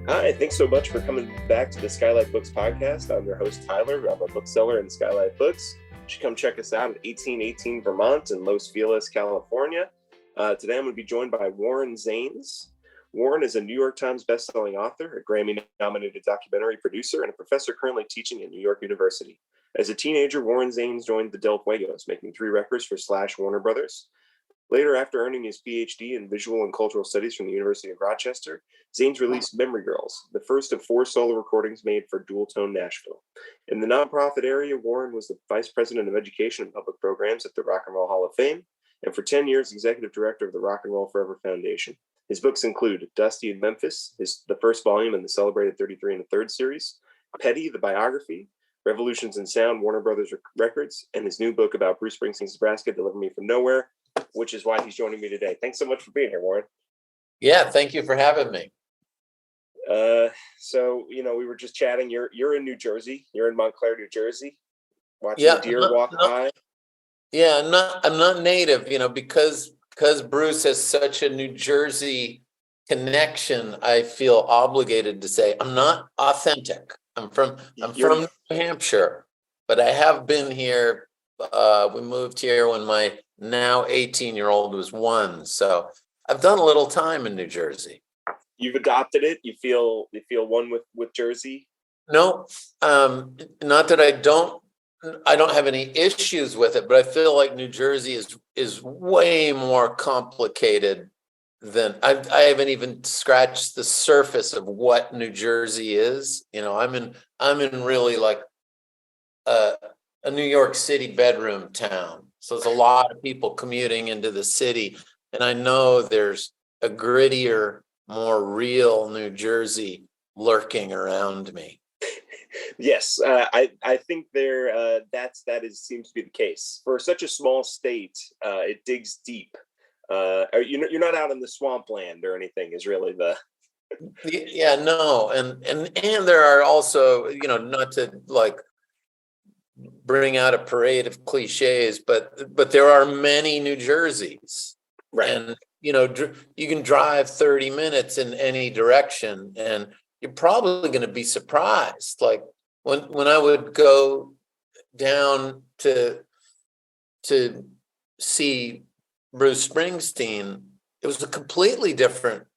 Hi, thanks so much for coming back to the SKYLIT Books podcast. I'm your host, Tyler. I'm a bookseller in SKYLIT Books. You should come check us out at 1818 Vermont in Los Feliz, California. Today I'm going to be joined by Warren Zanes. Warren is a New York Times bestselling author, a Grammy-nominated documentary producer, and a professor currently teaching at New York University. As a teenager, Warren Zanes joined the Del Fuegos, making 3 records for Warner Brothers. Later, after earning his PhD in Visual and Cultural Studies from the University of Rochester, Zanes released Memory Girls, the first of 4 solo recordings made for Dual Tone Nashville. In the nonprofit area, Warren was the Vice President of Education and Public Programs at the Rock and Roll Hall of Fame, and for 10 years, Executive Director of the Rock and Roll Forever Foundation. His books include Dusty in Memphis, the first volume in the celebrated 33 1/3 series, Petty, the Biography, Revolutions in Sound, Warner Brothers Records, and his new book about Bruce Springsteen's Nebraska, Deliver Me From Nowhere, which is why he's joining me today. Thanks so much for being here, Warren. Yeah, thank you for having me. So, we were just chatting. You're in New Jersey. You're in Montclair, New Jersey, watching the deer walk by. Yeah, I'm not native, because Bruce has such a New Jersey connection. I feel obligated to say I'm not authentic. I'm from New Hampshire, but I have been here. We moved here when my now 18-year-old was 1. So I've done a little time in New Jersey. You've adopted it. You feel one with Jersey. No, not that I don't have any issues with it, but I feel like New Jersey is way more complicated than I haven't even scratched the surface of what New Jersey is. I'm in really like a New York City bedroom town. So there's a lot of people commuting into the city. And I know there's a grittier, more real New Jersey lurking around me. Yes, I think seems to be the case. For such a small state, it digs deep. You're not out in the swampland or anything is really the... Yeah, no. And there are also, not to like bring out a parade of cliches, but there are many New Jerseys. Right. And, you can drive 30 minutes in any direction and you're probably going to be surprised. Like when I would go down to see Bruce Springsteen, it was a completely different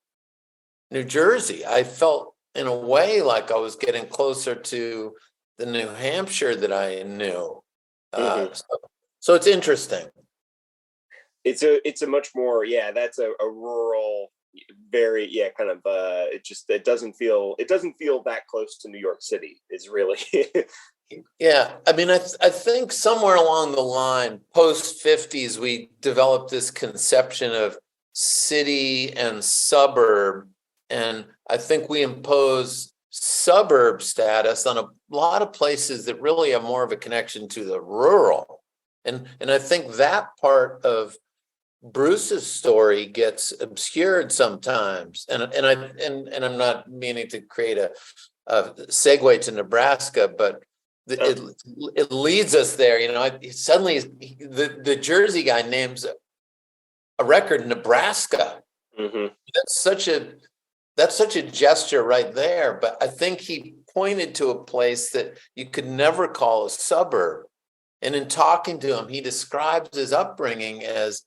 New Jersey. I felt in a way like I was getting closer to the New Hampshire that I knew. So it's interesting. It's a much more, that's a rural, very, kind of, it doesn't feel that close to New York City is really. Yeah. I mean, I think somewhere along the line, post 50s, we developed this conception of city and suburb. And I think we impose suburb status on a lot of places that really have more of a connection to the rural. And I think that part of Bruce's story gets obscured sometimes. And I'm not meaning to create a segue to Nebraska, but it leads us there. Suddenly the Jersey guy names a record Nebraska. Mm-hmm. That's such a gesture right there. But I think he pointed to a place that you could never call a suburb. And in talking to him, he describes his upbringing as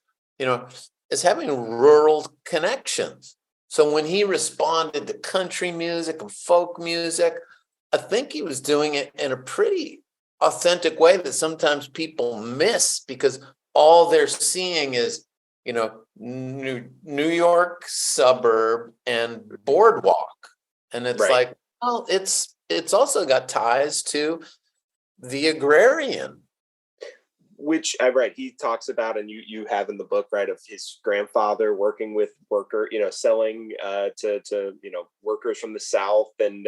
having rural connections. So when he responded to country music and folk music, I think he was doing it in a pretty authentic way that sometimes people miss because all they're seeing is, New York suburb and boardwalk. And it's right. Like, well, it's also got ties to the agrarian. Which he talks about, and you have in the book, right, of his grandfather working with selling to workers from the South, and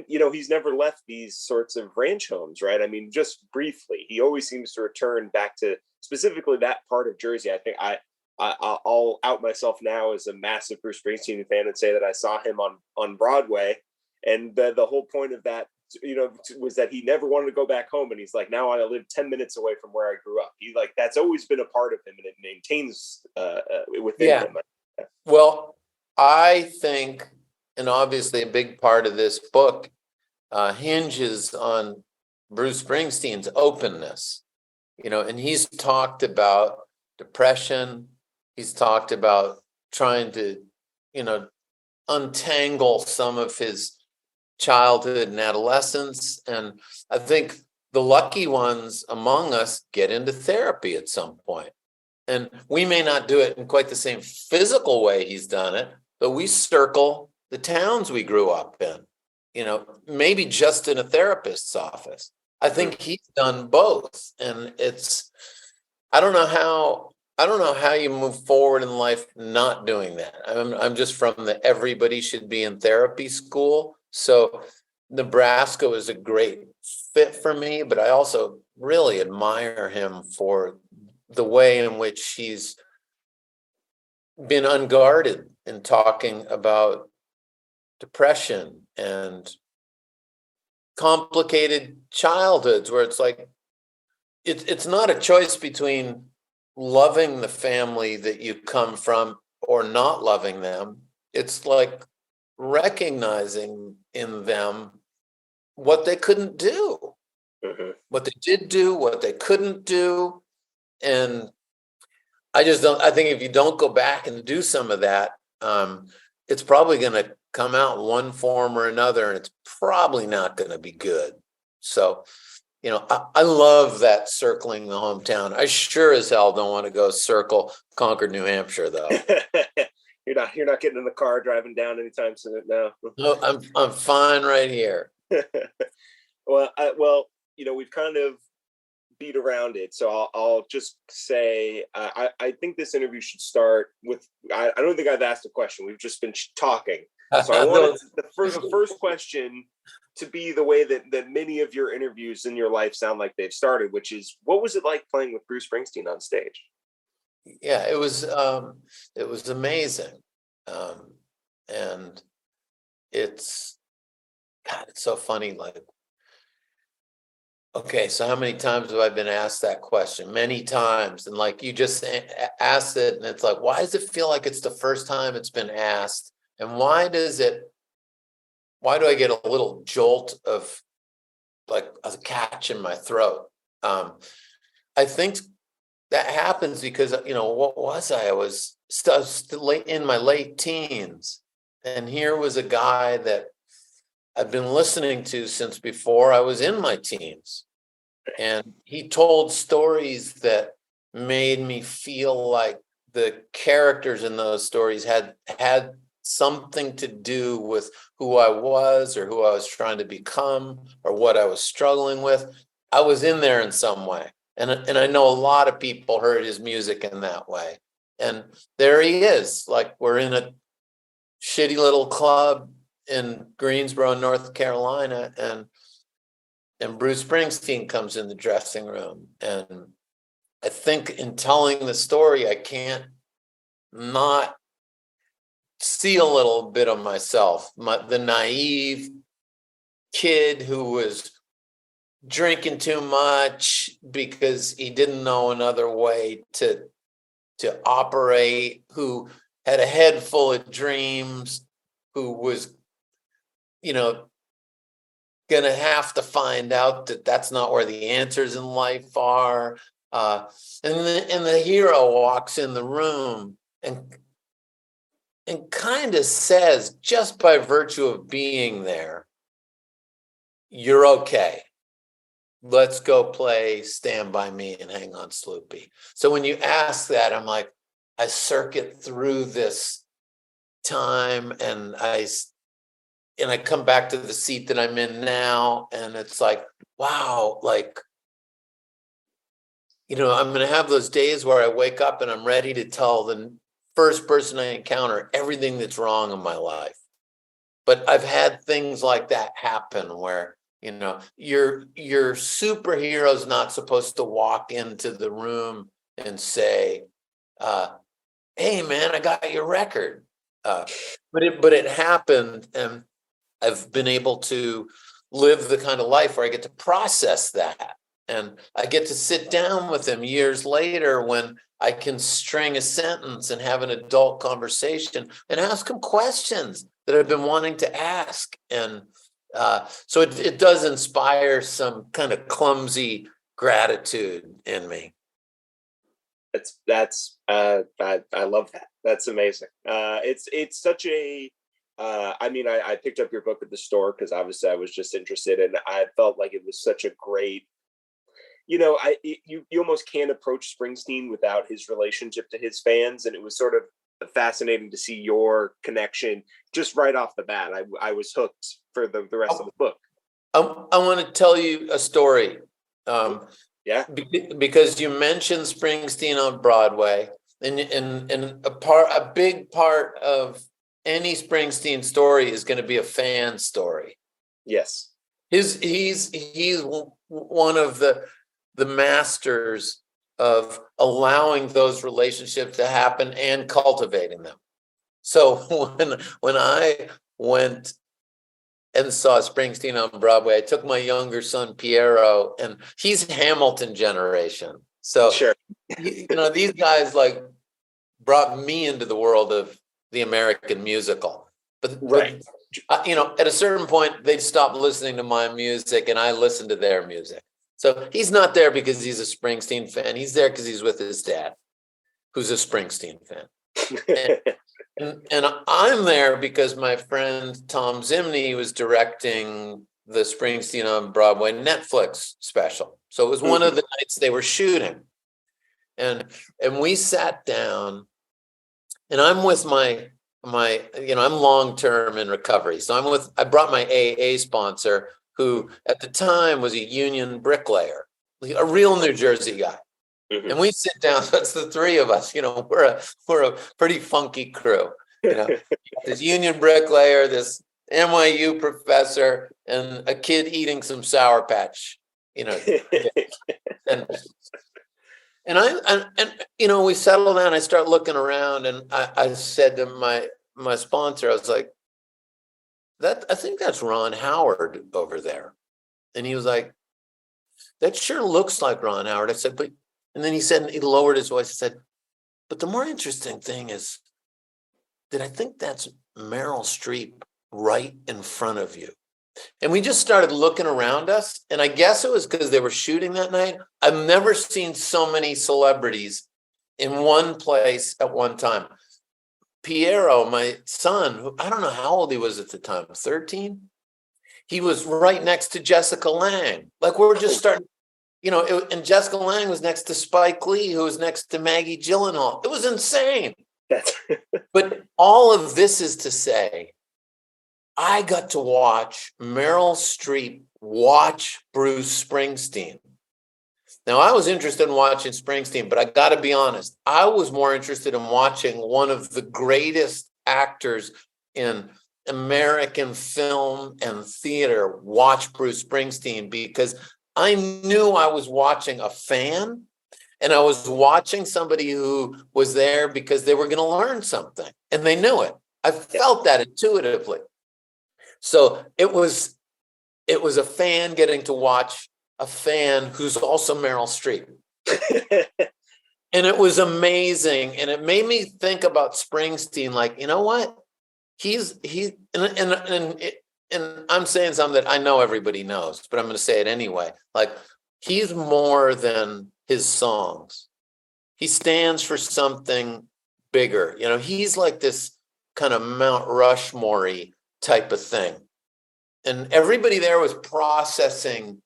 he's never left these sorts of ranch homes, right? I mean, just briefly, he always seems to return back to specifically that part of Jersey. I think I'll out myself now as a massive Bruce Springsteen fan and say that I saw him on Broadway, and the whole point of that was that he never wanted to go back home, and he's like, now I live 10 minutes away from where I grew up. He that's always been a part of him, and it maintains within him. Well, I think and obviously a big part of this book hinges on Bruce Springsteen's openness, and he's talked about depression. He's talked about trying to, untangle some of his childhood and adolescence. And I think the lucky ones among us get into therapy at some point. And we may not do it in quite the same physical way he's done it, but we circle the towns we grew up in, maybe just in a therapist's office. I think he's done both. And I don't know how you move forward in life not doing that. I'm just from the everybody should be in therapy school. So Nebraska was a great fit for me, but I also really admire him for the way in which he's been unguarded in talking about depression and complicated childhoods, where it's like it's not a choice between loving the family that you come from or not loving them. It's like recognizing in them what they couldn't do, what they did do, what they couldn't do. And I think if you don't go back and do some of that, it's probably going to come out in one form or another, and it's probably not going to be good. So, I love that circling the hometown. I sure as hell don't want to go circle Concord, New Hampshire, though. You're not getting in the car driving down anytime soon. No. No, I'm fine right here. Well, we've kind of beat around it, so I'll just say I think this interview should start with I don't think I've asked a question. We've just been talking. So I wanted the first question to be the way that many of your interviews in your life sound like they've started, which is, what was it like playing with Bruce Springsteen on stage? Yeah, it was amazing. And it's so funny. Like, okay, so how many times have I been asked that question? Many times. And like, you just asked it, and it's like, why does it feel like it's the first time it's been asked? And why do I get a little jolt of like a catch in my throat? I think that happens because, what was I? I was still in my late teens. And here was a guy that I've been listening to since before I was in my teens. And he told stories that made me feel like the characters in those stories had something to do with who I was or who I was trying to become or what I was struggling with. I was in there in some way. And I know a lot of people heard his music in that way. And there he is, like we're in a shitty little club in Greensboro, North Carolina, and Bruce Springsteen comes in the dressing room. And I think in telling the story, I can't not see a little bit of myself, the naive kid who was drinking too much because he didn't know another way to operate, who had a head full of dreams, who was, going to have to find out that that's not where the answers in life are. And the hero walks in the room and kind of says, just by virtue of being there, you're okay. Let's go play Stand By Me and Hang On Sloopy. So when you ask that, I'm like, I circuit through this time and I come back to the seat that I'm in now. And it's like, wow, like, I'm going to have those days where I wake up and I'm ready to tell the first person I encounter everything that's wrong in my life. But I've had things like that happen where, your superhero's not supposed to walk into the room and say, hey man, I got your record. But it happened, and I've been able to live the kind of life where I get to process that. And I get to sit down with him years later when I can string a sentence and have an adult conversation and ask him questions that I've been wanting to ask. And so it does inspire some kind of clumsy gratitude in me. I love that. That's amazing. It's such a, I mean, I picked up your book at the store because obviously I was just interested, and I felt like it was such a great, you almost can't approach Springsteen without his relationship to his fans. And it was sort of fascinating to see your connection just right off the bat. I was hooked for the rest of the book. I want to tell you a story. Yeah. Because you mentioned Springsteen on Broadway, and a big part of any Springsteen story is going to be a fan story. Yes. He's one of the masters of allowing those relationships to happen and cultivating them. So when I went and saw Springsteen on Broadway, I took my younger son Piero, and he's Hamilton generation. So sure. These guys like brought me into the world of the American musical. But at a certain point, they'd stop listening to my music, and I listened to their music. So he's not there because he's a Springsteen fan. He's there because he's with his dad, who's a Springsteen fan. And I'm there because my friend Tom Zimney was directing the Springsteen on Broadway Netflix special. So it was one of the nights they were shooting. And we sat down, and I'm with my I'm long-term in recovery. So I brought my AA sponsor, who at the time was a union bricklayer, a real New Jersey guy. Mm-hmm. And we sit down, that's the three of us, we're a pretty funky crew, this union bricklayer, this NYU professor, and a kid eating some Sour Patch, and we settle down, I start looking around, and I said to my sponsor, I was like, I think that's Ron Howard over there. And he was like, that sure looks like Ron Howard. I said, and then he lowered his voice and said, but the more interesting thing is that I think that's Meryl Streep right in front of you. And we just started looking around us. And I guess it was because they were shooting that night. I've never seen so many celebrities in one place at one time. Piero, my son, who I don't know how old he was at the time, 13. He was right next to Jessica Lange. Like we're just starting, and Jessica Lange was next to Spike Lee, who was next to Maggie Gyllenhaal. It was insane. But all of this is to say, I got to watch Meryl Streep watch Bruce Springsteen. Now, I was interested in watching Springsteen, but I got to be honest, I was more interested in watching one of the greatest actors in American film and theater watch Bruce Springsteen, because I knew I was watching a fan, and I was watching somebody who was there because they were going to learn something, and they knew it. I felt that intuitively. So it was a fan getting to watch a fan who's also Meryl Streep. And it was amazing. And it made me think about Springsteen, like, you know what? And I'm saying something that I know everybody knows, but I'm going to say it anyway. Like, he's more than his songs. He stands for something bigger. He's like this kind of Mount Rushmore-y type of thing. And everybody there was processing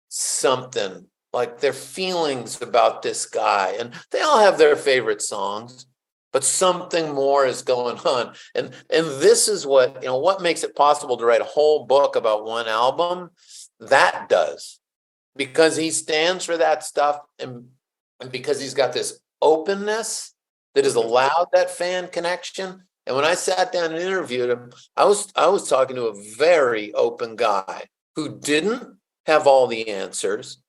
something, like their feelings about this guy. And they all have their favorite songs, but something more is going on. And this is what makes it possible to write a whole book about one album. That does, because he stands for that stuff, and because he's got this openness that has allowed that fan connection. And when I sat down and interviewed him, I was talking to a very open guy who didn't have all the answers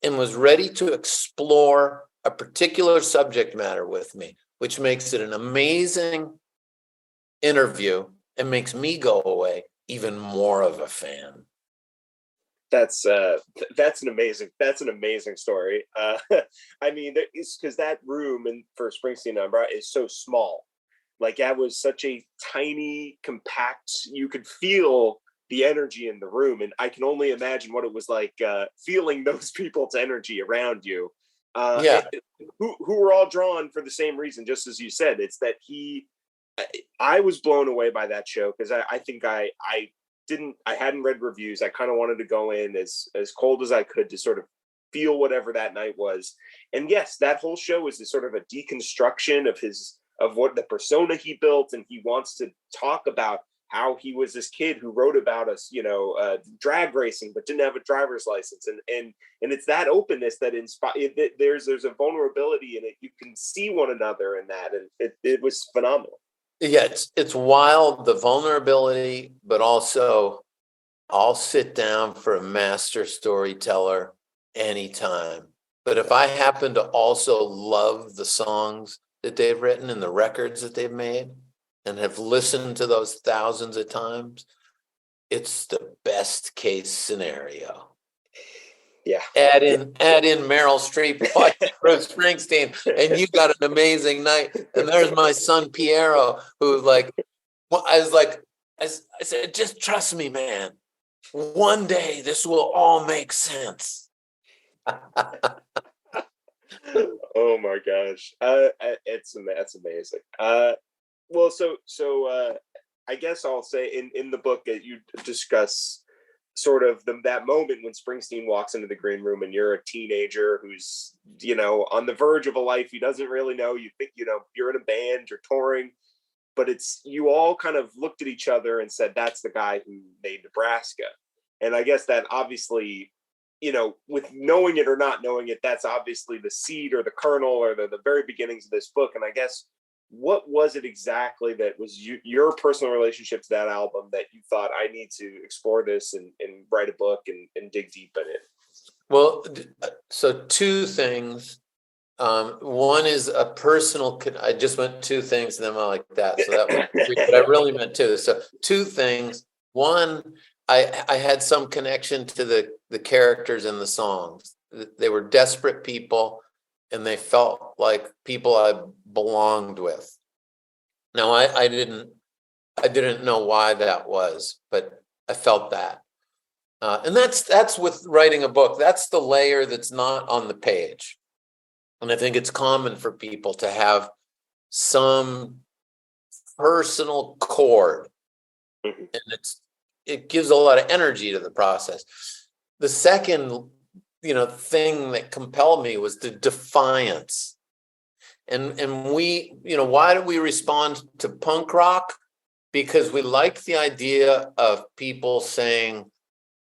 and was ready to explore a particular subject matter with me, which makes it an amazing interview and makes me go away even more of a fan. That's an amazing story. I mean, it's because that room for Springsteen is so small. Like, that was such a tiny, compact. You could feel the energy in the room, and I can only imagine what it was like feeling those people's energy around you. Who were all drawn for the same reason, just as you said. It's that I was blown away by that show because I think I hadn't read reviews. I kind of wanted to go in as cold as I could to sort of feel whatever that night was. And yes, that whole show is a sort of a deconstruction of what the persona he built. And he wants to talk about how he was this kid who wrote about us, drag racing, but didn't have a driver's license. And it's that openness that there's a vulnerability in it. You can see one another in that. And it was phenomenal. Yeah, it's wild, the vulnerability, but also I'll sit down for a master storyteller anytime. But if I happen to also love the songs that they've written and the records that they've made and have listened to those thousands of times, it's the best case scenario. Yeah. Add in Meryl Streep, Bruce Springsteen, and you got an amazing night. And there's my son Piero, who I said, just trust me, man. One day this will all make sense. Oh my gosh, that's amazing. Well, so I guess I'll say in the book that you discuss sort of that moment when Springsteen walks into the green room and you're a teenager who's, on the verge of a life he doesn't really know. You think, you're in a band, you're touring, but you all kind of looked at each other and said, that's the guy who made Nebraska. And I guess that obviously, with knowing it or not knowing it, that's obviously the seed or the kernel or the very beginnings of this book. And I guess, what was it exactly that was your personal relationship to that album that you thought, I need to explore this and write a book and dig deep in it? Well, so two things. One is a personal, I just went two things and then I like that. So that was three, but I really meant two. So two things. One, I had some connection to the characters in the songs. They were desperate people and they felt like people I belonged with. Now, I didn't know why that was, but I felt that. And that's with writing a book. That's the layer that's not on the page. And I think it's common for people to have some personal chord. And it gives a lot of energy to the process. The second, thing that compelled me was the defiance. And we, why do we respond to punk rock? Because we like the idea of people saying,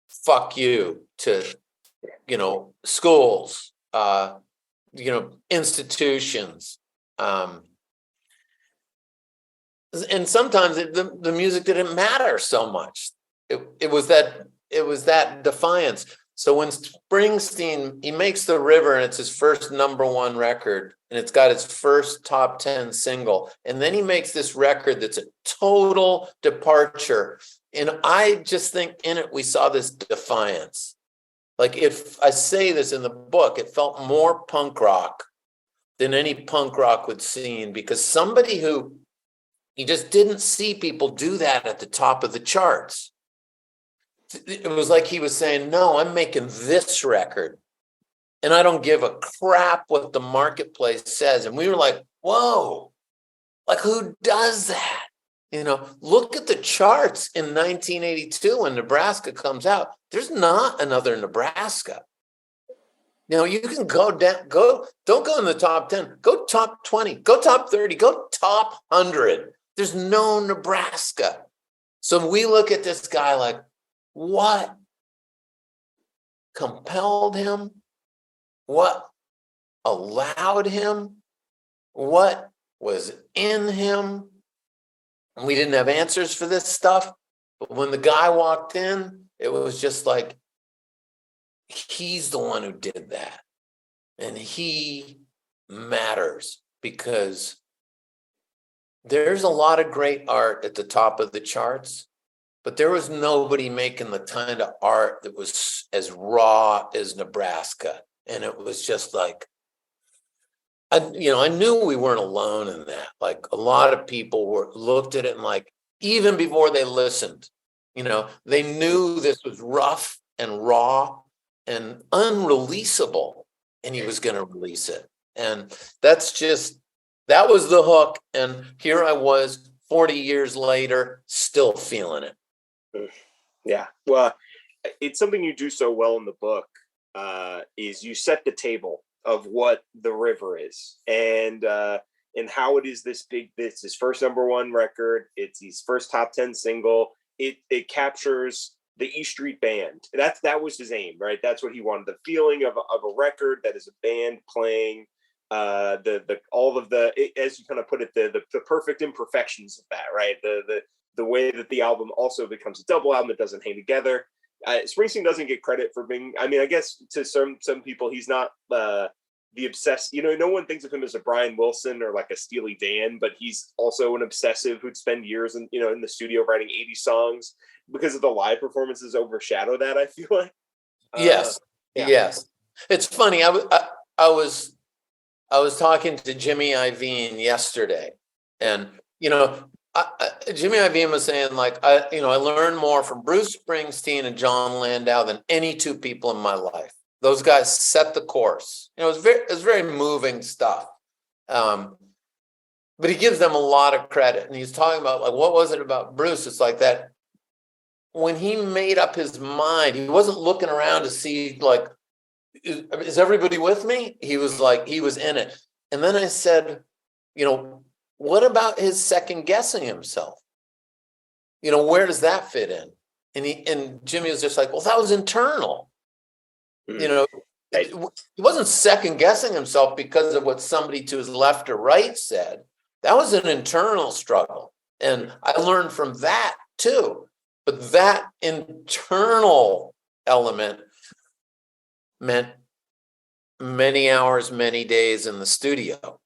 fuck you to, schools, institutions. And sometimes the music didn't matter so much. It was that defiance. So when Springsteen, he makes The River and it's his first #1 record and it's got his first top 10 single. And then he makes this record that's a total departure. And I just think in it, we saw this defiance. Like, if I say this in the book, it felt more punk rock than any punk rock would seen, because somebody who, he just didn't see people do that at the top of the charts. It was like he was saying, no, I'm making this record and I don't give a crap what the marketplace says. And we were like, whoa, like, who does that? Look at the charts in 1982 when Nebraska comes out. There's not another Nebraska. You can go down, don't go in the top 10, go top 20, go top 30, go top 100. There's no Nebraska. So we look at this guy like, what compelled him? What allowed him? What was in him? And we didn't have answers for this stuff. But when the guy walked in, it was just like, he's the one who did that. And he matters, because there's a lot of great art at the top of the charts, but there was nobody making the kind of art that was as raw as Nebraska. And it was just like, I knew we weren't alone in that. Like a lot of people looked at it and like, even before they listened, they knew this was rough and raw and unreleasable, and he was going to release it. And that was the hook. And here I was 40 years later, still feeling it. Yeah. Well, it's something you do so well in the book, is you set the table of what the river is and how it is it's his first #1 record. It's his first top 10 single. It captures the E Street Band. That was his aim, right? That's what he wanted. The feeling of a record that is a band playing all of as you kind of put it, the perfect imperfections of that, right? The way that the album also becomes a double album, it doesn't hang together. Springsteen doesn't get credit for being, I mean, I guess to some people, he's not the obsessed, no one thinks of him as a Brian Wilson or like a Steely Dan, but he's also an obsessive who'd spend years in the studio writing 80 songs, because of the live performances overshadow that, I feel like. Yes. Yeah. Yes. It's funny. I was talking to Jimmy Iovine yesterday, and, Jimmy Iovine was saying, like, I learned more from Bruce Springsteen and John Landau than any two people in my life. Those guys set the course. It was very moving stuff. But he gives them a lot of credit. And he's talking about, like, what was it about Bruce? It's like that when he made up his mind, he wasn't looking around to see, like, is everybody with me? He was in it. And then I said, what about his second guessing himself? Where does that fit in? And Jimmy was just like, well, that was internal. He wasn't second guessing himself because of what somebody to his left or right said. That was an internal struggle. And I learned from that too. But that internal element meant many hours, many days in the studio.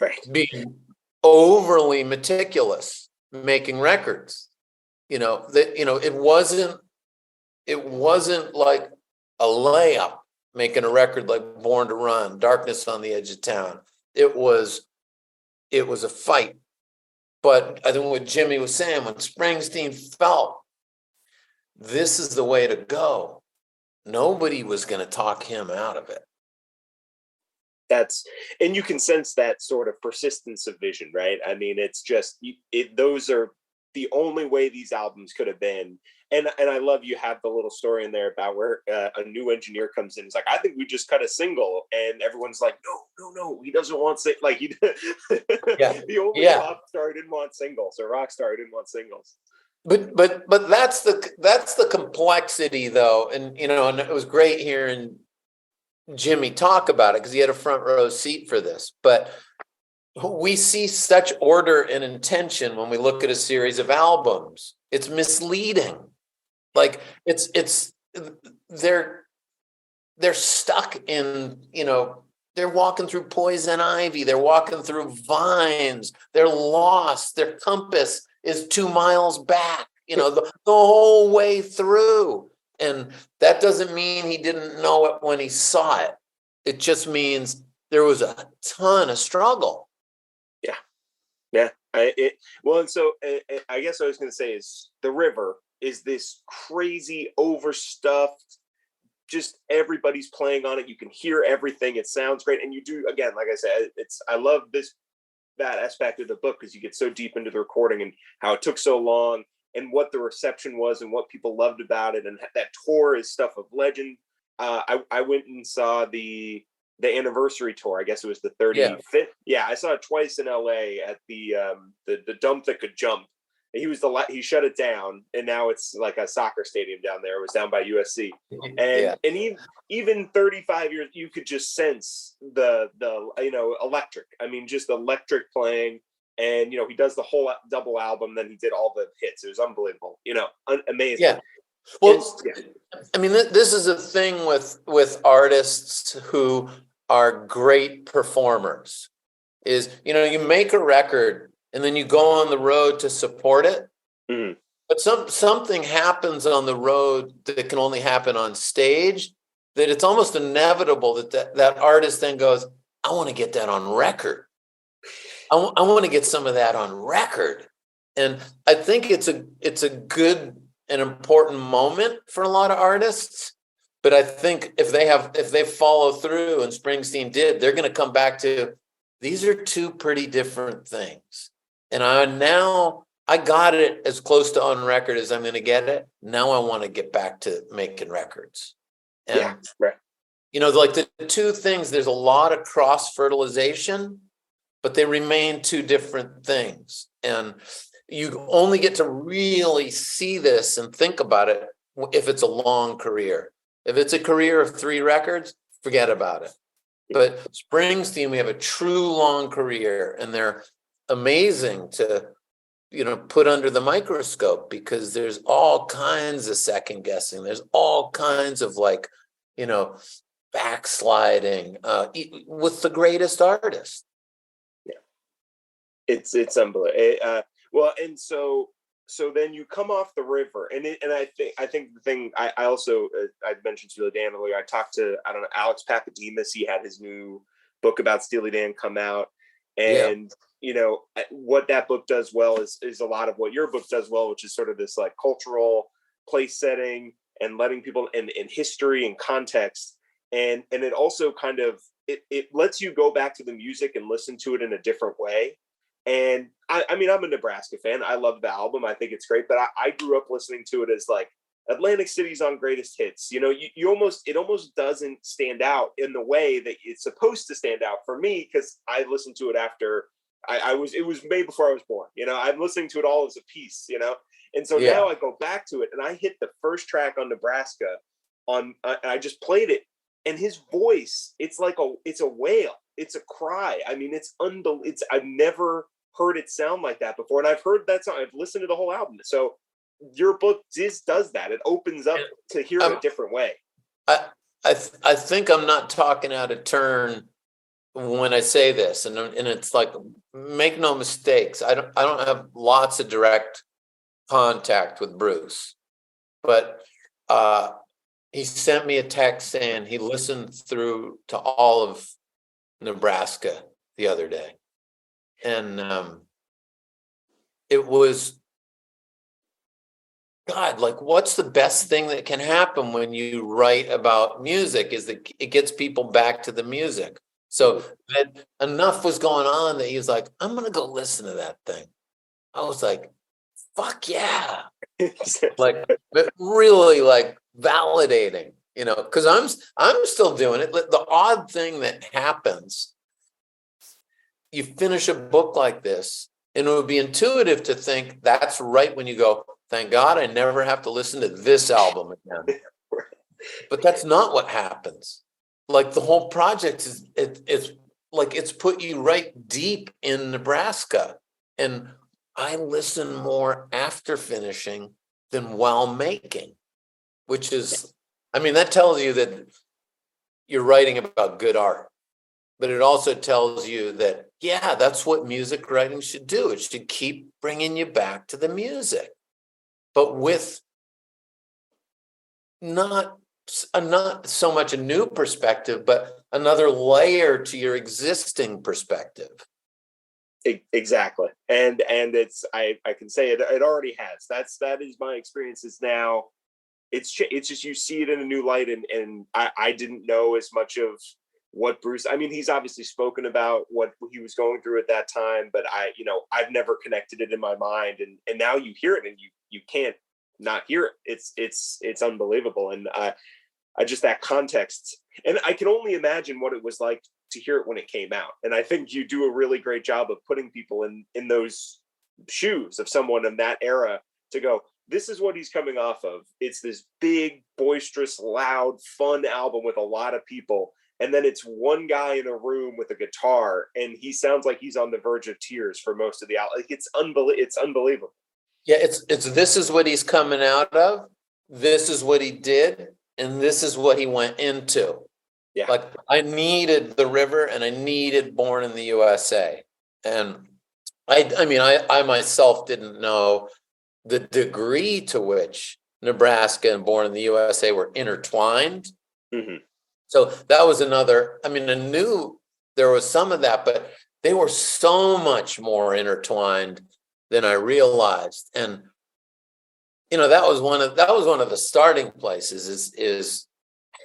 Right. Being overly meticulous, making records. It wasn't like a layup making a record like Born to Run, Darkness on the Edge of Town. It was a fight. But I think what Jimmy was saying, when Springsteen felt this is the way to go, nobody was going to talk him out of it. And you can sense that sort of persistence of vision, right? I mean, it's just, those are the only way these albums could have been. And I love you have the little story in there about where a new engineer comes in. He's like, I think we just cut a single, and everyone's like, no, he doesn't want like the only pop star didn't want singles, or rock star didn't want singles. But that's the complexity, though, and and it was great hearing Jimmy talk about it because he had a front row seat for this. But we see such order and intention when we look at a series of albums. It's misleading. Like they're stuck in, they're walking through poison ivy. They're walking through vines. They're lost. Their compass is 2 miles back, the whole way through. And that doesn't mean he didn't know it when he saw it. It just means there was a ton of struggle. Yeah. Yeah. And so I guess what I was going to say is the river is this crazy overstuffed, just everybody's playing on it. You can hear everything. It sounds great. And you do, again, like I said, I love that aspect of the book because you get so deep into the recording and how it took so long and what the reception was and what people loved about it. And that tour is stuff of legend. I went and saw the anniversary tour. I guess it was the 35th. Yeah, I saw it twice in LA at the dump that could jump. He shut it down, and now it's like a soccer stadium down there. It was down by USC, and even 35 years, you could just sense the electric. I mean, just electric playing. And he does the whole double album. Then he did all the hits. It was unbelievable. Amazing. Yeah. Well, I mean, this is a thing with artists who are great performers. Is you make a record and then you go on the road to support it. Mm-hmm. But something happens on the road that can only happen on stage, that it's almost inevitable that artist then goes, I want to get that on record. I want to get some of that on record. And I think it's a good and important moment for a lot of artists. But I think if they follow through, and Springsteen did, they're going to come back to, these are two pretty different things. And I got it as close to on record as I'm going to get it. Now I want to get back to making records. And, yeah, right. Like the two things, there's a lot of cross fertilization, but they remain two different things. And you only get to really see this and think about it if it's a long career. If it's a career of 3 records, forget about it. But Springsteen, we have a true long career, and they're amazing to, put under the microscope, because there's all kinds of second guessing. There's all kinds of backsliding with the greatest artists. Yeah, it's unbelievable. Well, and so then you come off the river, and I think the thing I also I mentioned Steely Dan earlier. I talked to Alex Papademos. He had his new book about Steely Dan come out, and what that book does well is a lot of what your book does well, which is sort of this like cultural place setting and letting people in history and context, and it also kind of it lets you go back to the music and listen to it in a different way. And I mean, I'm a Nebraska fan. I love the album. I think it's great. But I grew up listening to it as like Atlantic City's on greatest hits. It almost doesn't stand out in the way that it's supposed to stand out for me, because I listened to it after it was made before I was born. I'm listening to it all as a piece. And so now I go back to it, and I hit the first track on Nebraska and I just played it, and his voice, it's a wail. It's a cry. I mean, it's unbelievable. I've never heard it sound like that before. And I've heard that song. I've listened to the whole album. So your book does that. It opens up to hear it a different way. I think I'm not talking out of turn when I say this. And it's like, make no mistakes. I don't have lots of direct contact with Bruce, but he sent me a text saying he listened through to all of Nebraska the other day, and it was, God, like, what's the best thing that can happen when you write about music is that it gets people back to the music. So that enough was going on that he was like, I'm gonna go listen to that thing. I was like, fuck yeah. Like, but really like validating, because I'm still doing it. The odd thing that happens, you finish a book like this, and it would be intuitive to think that's right when you go, thank God I never have to listen to this album again. But that's not what happens. Like, the whole project it's like it's put you right deep in Nebraska. And I listen more after finishing than while making, which is, I mean, that tells you that you're writing about good art. But it also tells you that, yeah, that's what music writing should do. It should keep bringing you back to the music, but with not so much a new perspective, but another layer to your existing perspective. Exactly. And it's, I can say it already has. That is my experience. Is now it's just, you see it in a new light. And I didn't know as much of what Bruce, I mean, he's obviously spoken about what he was going through at that time, but I've never connected it in my mind. And now you hear it, and you can't not hear it. It's unbelievable. And I just, that context, and I can only imagine what it was like to hear it when it came out. And I think you do a really great job of putting people in those shoes of someone in that era to go, this is what he's coming off of. It's this big, boisterous, loud, fun album with a lot of people. And then it's one guy in a room with a guitar, and he sounds like he's on the verge of tears for most of the album. Like, it's unbelievable. Yeah, it's this is what he's coming out of. This is what he did, and this is what he went into. Yeah. Like, I needed The River, and I needed Born in the USA. And I mean, I myself didn't know the degree to which Nebraska and Born in the USA were intertwined. Mm-hmm. So that was another, I mean, I knew there was some of that, but they were so much more intertwined than I realized. And, you know, that was one of the starting places is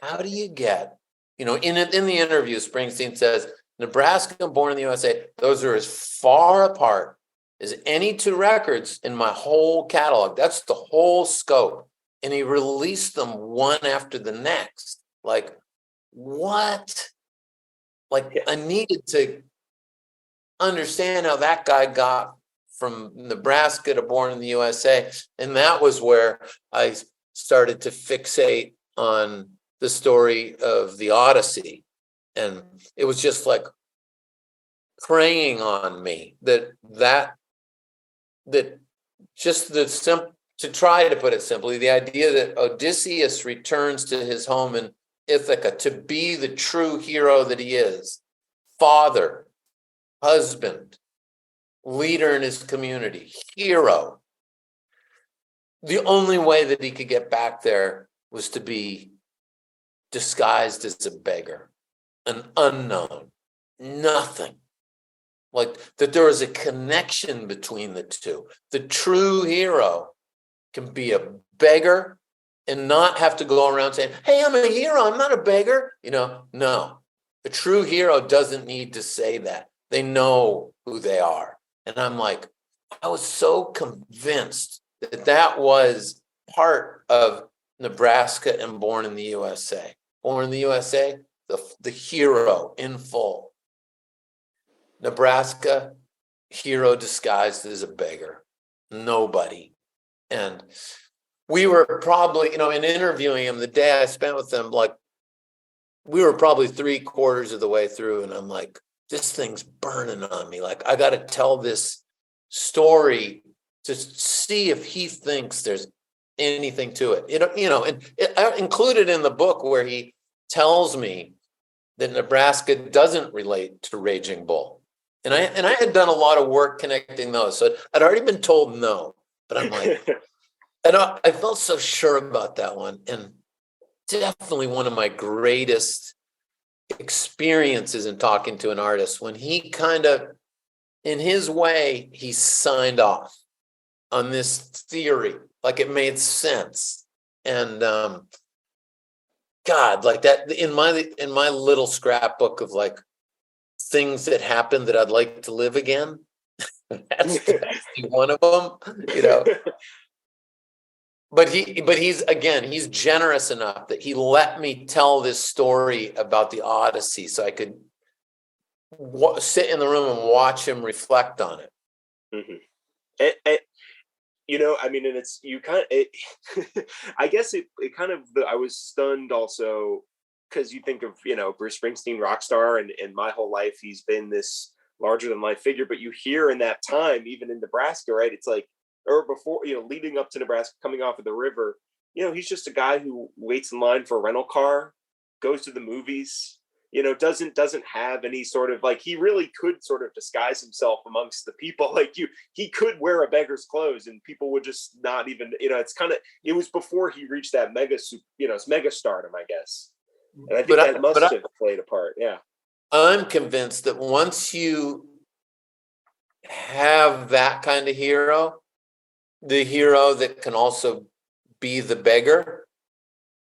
how do you get, you know, in the interview, Springsteen says, Nebraska and Born in the USA, those are as far apart as any two records in my whole catalog. That's the whole scope. And he released them one after the next. Like, what? Like, I needed to understand how that guy got from Nebraska to Born in the USA. And that was where I started to fixate on the story of the Odyssey. And it was just like preying on me that just to try to put it simply, the idea that Odysseus returns to his home in Ithaca to be the true hero that he is, father, husband, leader in his community, hero. The only way that he could get back there was to be disguised as a beggar, an unknown, nothing. Like that there is a connection between the two. The true hero can be a beggar and not have to go around saying, hey, I'm a hero, I'm not a beggar. You know, no. The true hero doesn't need to say that. They know who they are. And I'm like, I was so convinced that that was part of Nebraska and Born in the USA. Born in the USA, the hero in full. Nebraska, hero disguised as a beggar. Nobody. And we were probably, you know, in interviewing him, the day I spent with him, like, we were probably 3/4 of the way through, and I'm like, this thing's burning on me. Like, I got to tell this story to see if he thinks there's anything to it. And I included in the book where he tells me that Nebraska doesn't relate to Raging Bull. And I had done a lot of work connecting those. So I'd already been told no, but I'm like, and I felt so sure about that one. And definitely one of my greatest experiences in talking to an artist when he kind of, in his way, he signed off on this theory, like it made sense. And God, like that in my little scrapbook of like things that happened that I'd like to live again. That's one of them, you know. But he's generous enough that he let me tell this story about the Odyssey so I could sit in the room and watch him reflect on it. Mm-hmm. You know, I mean, and it's, you kind of, I guess it kind of, I was stunned also because you think of, you know, Bruce Springsteen, rock star, and my whole life he's been this larger than life figure. But you hear in that time, even in Nebraska, right? It's like, or before, you know, leading up to Nebraska, coming off of the river, you know, he's just a guy who waits in line for a rental car, goes to the movies, you know, doesn't have any sort of, like, he really could sort of disguise himself amongst the people. Like, he could wear a beggar's clothes and people would just not even, you know, it's kind of, it was before he reached that mega stardom, I guess. And I think that must have played a part. Yeah. I'm convinced that once you have that kind of hero, the hero that can also be the beggar,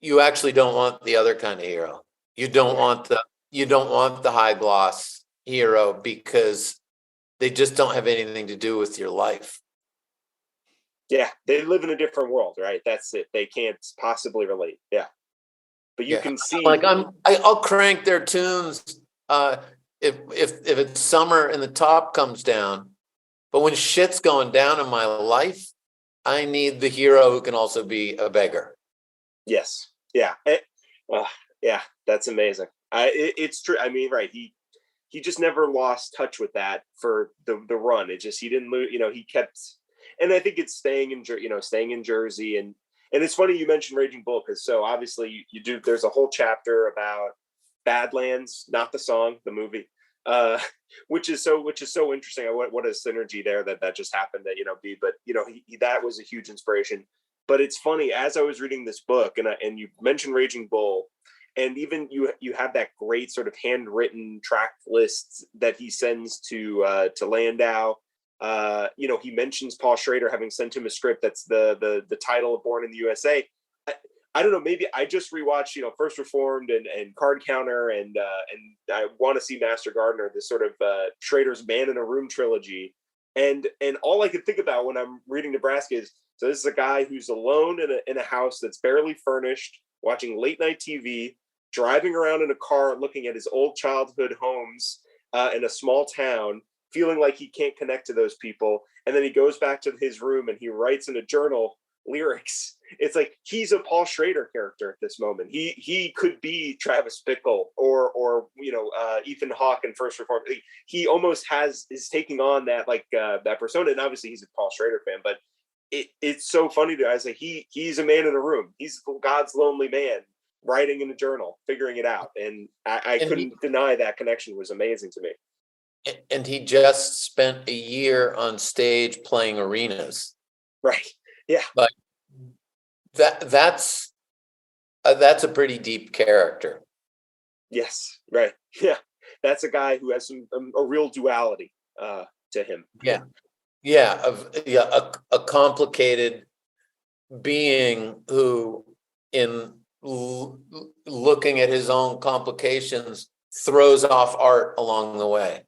you actually don't want the other kind of hero. You don't want the high gloss hero because they just don't have anything to do with your life. Yeah, they live in a different world, right? That's it. They can't possibly relate. Yeah. But you can see, like, I'll crank their tunes if it's summer and the top comes down. But when shit's going down in my life, I need the hero who can also be a beggar. Yes. Yeah. Yeah. That's amazing. It's true. I mean, right. He just never lost touch with that for the run. It just, he didn't lose, you know, he kept, and I think it's staying in Jersey. And it's funny you mentioned Raging Bull, because so obviously you do, there's a whole chapter about Badlands, not the song, the movie, which is so interesting. What a synergy there that just happened to but that was a huge inspiration. But it's funny, as I was reading this book, and you mentioned Raging Bull, and even you have that great sort of handwritten track list that he sends to Landau. He mentions Paul Schrader having sent him a script that's the title of Born in the USA. I don't know, maybe I just rewatched, First Reformed and Card Counter, and I want to see Master Gardener, this sort of Schrader's Man in a Room trilogy. And all I could think about when I'm reading Nebraska is, so this is a guy who's alone in a house that's barely furnished, watching late night TV, driving around in a car, looking at his old childhood homes in a small town, feeling like he can't connect to those people. And then he goes back to his room and he writes in a journal lyrics. It's like he's a Paul Schrader character at this moment. He could be Travis Bickle or Ethan Hawke in First Reformed. He almost is taking on that that persona. And obviously he's a Paul Schrader fan, but it's so funny to us. Like he's a man in a room. He's God's lonely man writing in a journal, figuring it out. And I couldn't deny that connection was amazing to me. And he just spent a year on stage playing arenas. Right. Yeah. Like that's a pretty deep character. Yes. Right. Yeah. That's a guy who has a real duality to him. Yeah. Yeah. A complicated being who, in looking at his own complications, throws off art along the way.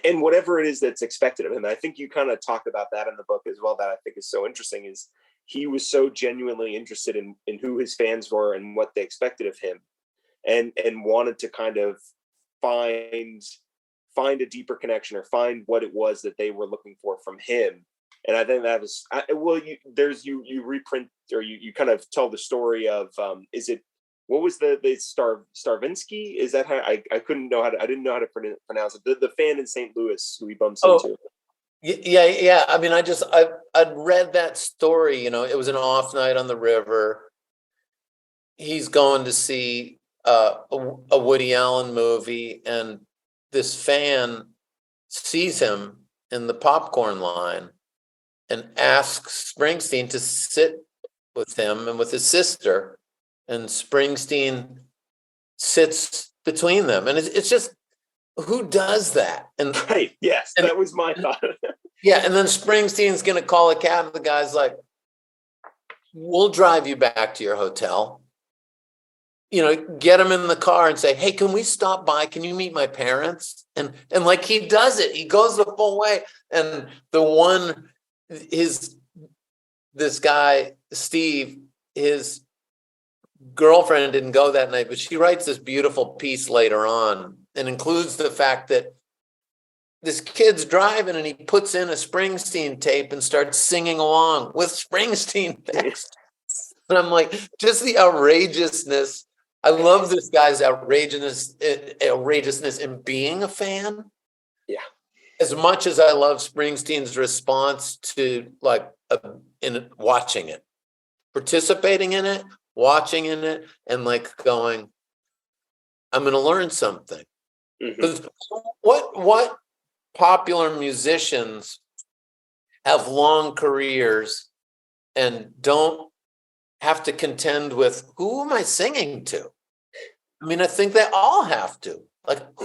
And whatever it is that's expected of him. I think you kind of talk about that in the book as well, that I think is so interesting, is he was so genuinely interested in who his fans were and what they expected of him, and wanted to kind of find a deeper connection or find what it was that they were looking for from him. And I think that was, you reprint, or you kind of tell the story of, what was the Starvinsky? Is that how I didn't know how to pronounce it. The fan in St. Louis who he bumps into. Yeah. I mean, I'd read that story. It was an off night on the river. He's going to see a Woody Allen movie, and this fan sees him in the popcorn line and asks Springsteen to sit with him and with his sister. And Springsteen sits between them. And it's just, who does that? And right, yes, that was my thought. Yeah, and then Springsteen's going to call a cab, and the guy's like, we'll drive you back to your hotel. Get him in the car and say, hey, can we stop by? Can you meet my parents? And like, he does it. He goes the full way. And this guy, Steve, his girlfriend didn't go that night, but she writes this beautiful piece later on and includes the fact that this kid's driving and he puts in a Springsteen tape and starts singing along with Springsteen text. And I'm like, just the outrageousness. I love this guy's outrageousness in being a fan. Yeah. As much as I love Springsteen's response to in watching it, participating in it, watching in it, and going, I'm going to learn something. Mm-hmm. What popular musicians have long careers and don't have to contend with, who am I singing to? I mean, I think they all have to.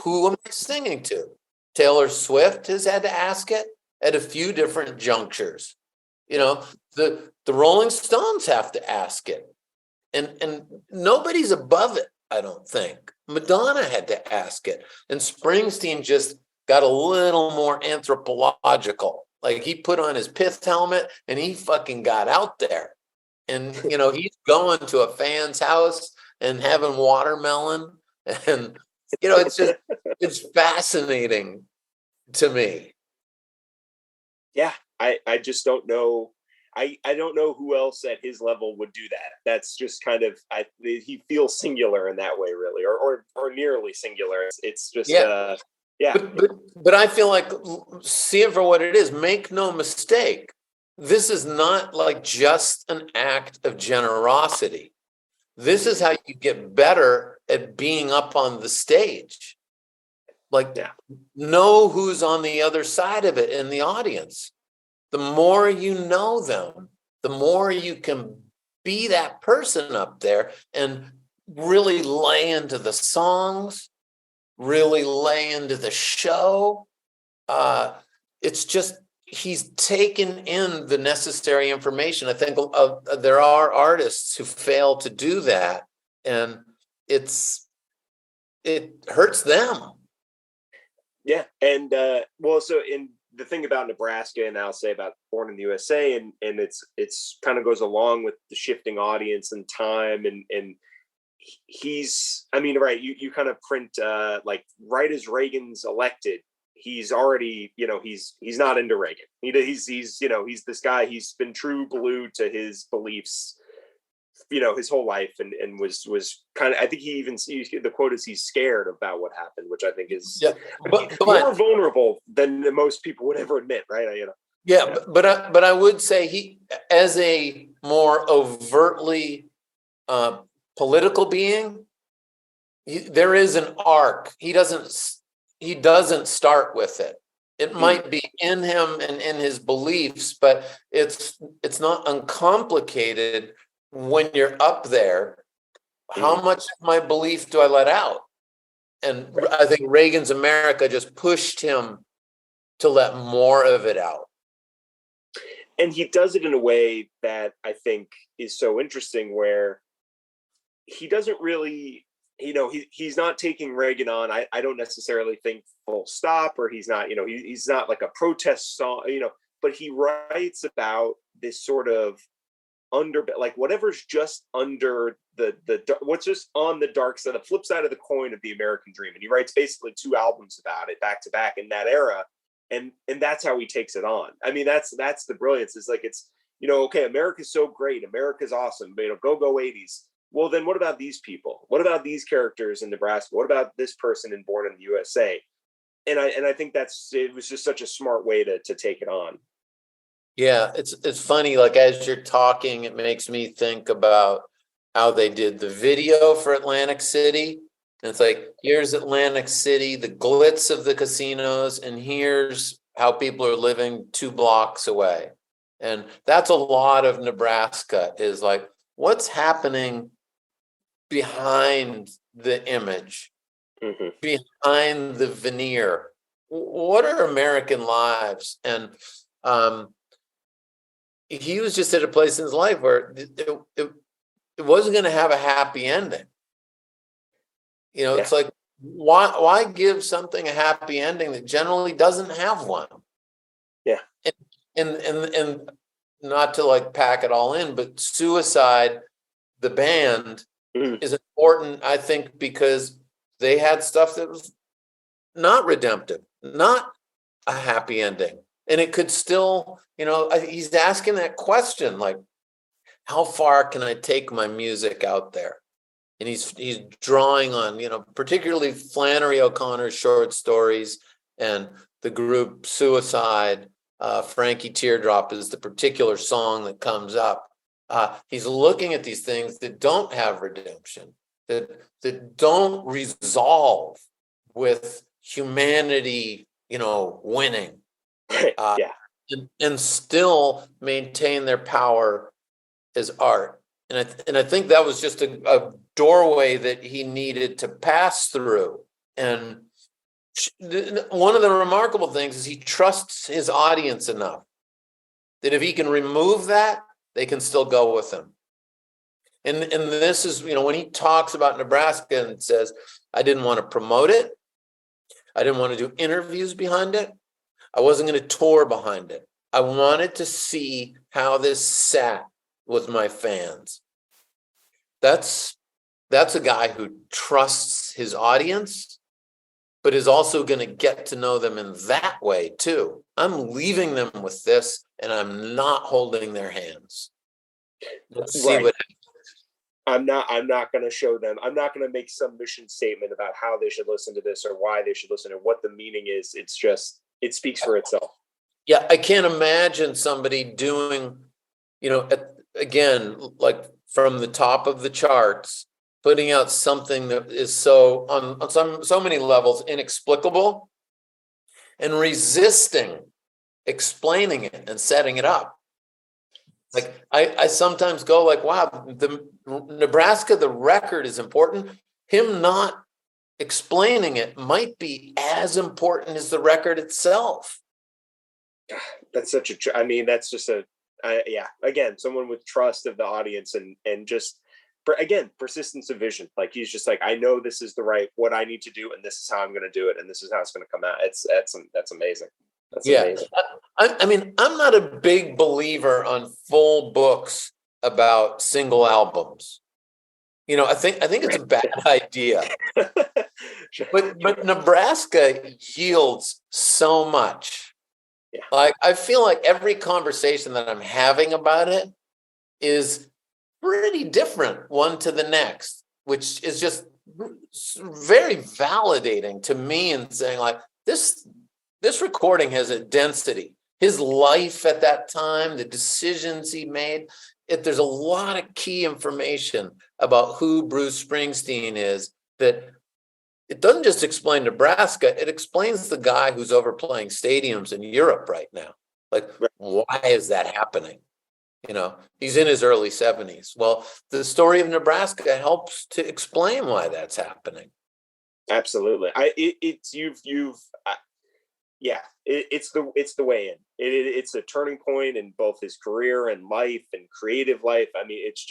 Who am I singing to? Taylor Swift has had to ask it at a few different junctures. The Rolling Stones have to ask it. And nobody's above it, I don't think. Madonna had to ask it. And Springsteen just got a little more anthropological. He put on his pith helmet and he fucking got out there. And, he's going to a fan's house and having watermelon. And, it's fascinating to me. Yeah, I just don't know. I don't know who else at his level would do that. That's just kind of, he feels singular in that way, really, or nearly singular. It's just, yeah. But I feel like, see it for what it is. Make no mistake. This is not just an act of generosity. This is how you get better at being up on the stage. Like, Yeah. know who's on the other side of it in the audience. The more you know them, the more you can be that person up there and really lay into the songs, really lay into the show. It's just, he's taken in the necessary information. I think there are artists who fail to do that, and it hurts them. Yeah. And so in the thing about Nebraska, and I'll say about Born in the USA, and it's kind of goes along with the shifting audience and time, and he's, I mean, right, you kind of print like right as Reagan's elected, he's already, he's not into Reagan. He's he's this guy, he's been true blue to his beliefs, his whole life, and was kind of, I think he even, the quote is, he's scared about what happened, which I think is but more vulnerable than most people would ever admit, right? But I would say he, as a more overtly political being, there is an arc. He doesn't start with it. It might be in him and in his beliefs, but it's not uncomplicated. When you're up there, how much of my belief do I let out? And I think Reagan's America just pushed him to let more of it out. And he does it in a way that I think is so interesting, where he doesn't really, he's not taking Reagan on. I don't necessarily think full stop, or he's not, he's not like a protest song, but he writes about this sort of under, like, whatever's just under the what's just on the dark side, the flip side of the coin of the American dream. And he writes basically 2 albums about it back to back in that era. And that's how he takes it on. I mean, that's the brilliance. It's like, it's, okay, America's so great, America's awesome, but go 80s. Well, then what about these people? What about these characters in Nebraska? What about this person in Born in the USA? And I think it was just such a smart way to take it on. Yeah, it's funny, like, as you're talking, it makes me think about how they did the video for Atlantic City. And it's like, here's Atlantic City, the glitz of the casinos, and here's how people are living 2 blocks away. And that's a lot of Nebraska, is like, what's happening behind the image, behind the veneer? What are American lives? And he was just at a place in his life where it wasn't going to have a happy ending. It's like, why give something a happy ending that generally doesn't have one? Yeah. And not to like pack it all in, but Suicide, the band, is important, I think, because they had stuff that was not redemptive, not a happy ending. And it could still, he's asking that question, like, how far can I take my music out there? And he's drawing on, particularly Flannery O'Connor's short stories and the group Suicide. Frankie Teardrop is the particular song that comes up. He's looking at these things that don't have redemption, that don't resolve with humanity, winning. And still maintain their power as art. And I think that was just a doorway that he needed to pass through. And one of the remarkable things is he trusts his audience enough that if he can remove that, they can still go with him. And this is, when he talks about Nebraska and says, I didn't want to promote it. I didn't want to do interviews behind it. I wasn't going to tour behind it. I wanted to see how this sat with my fans. That's a guy who trusts his audience, but is also going to get to know them in that way too. I'm leaving them with this, and I'm not holding their hands. Let's see what happens. I'm not going to show them. I'm not going to make some mission statement about how they should listen to this or why they should listen or what the meaning is. It's just, it speaks for itself. Yeah, I can't imagine somebody doing, again, like from the top of the charts, putting out something that is so on so many levels inexplicable, and resisting explaining it and setting it up. Like I sometimes go like, wow, the Nebraska, the record is important. Him not explaining it might be as important as the record itself. That's such a, I mean, that's just a, yeah, again, someone with trust of the audience and just, again, persistence of vision. Like he's just like, I know this is the right, what I need to do, and this is how I'm going to do it, and this is how it's going to come out. That's amazing. That's amazing. I mean, I'm not a big believer on full books about single albums. You know, I think it's a bad idea. But Nebraska yields so much. Yeah. Like I feel like every conversation that I'm having about it is pretty different one to the next, which is just very validating to me and saying like this recording has a density. His life at that time, the decisions he made, there's a lot of key information about who Bruce Springsteen is that it doesn't just explain Nebraska, it explains the guy who's overplaying stadiums in Europe right now. Like, why is that happening? You know, he's in his early 70s. Well, the story of Nebraska helps to explain why that's happening. Absolutely. It's the way in. It's a turning point in both his career and life and creative life. I mean, it's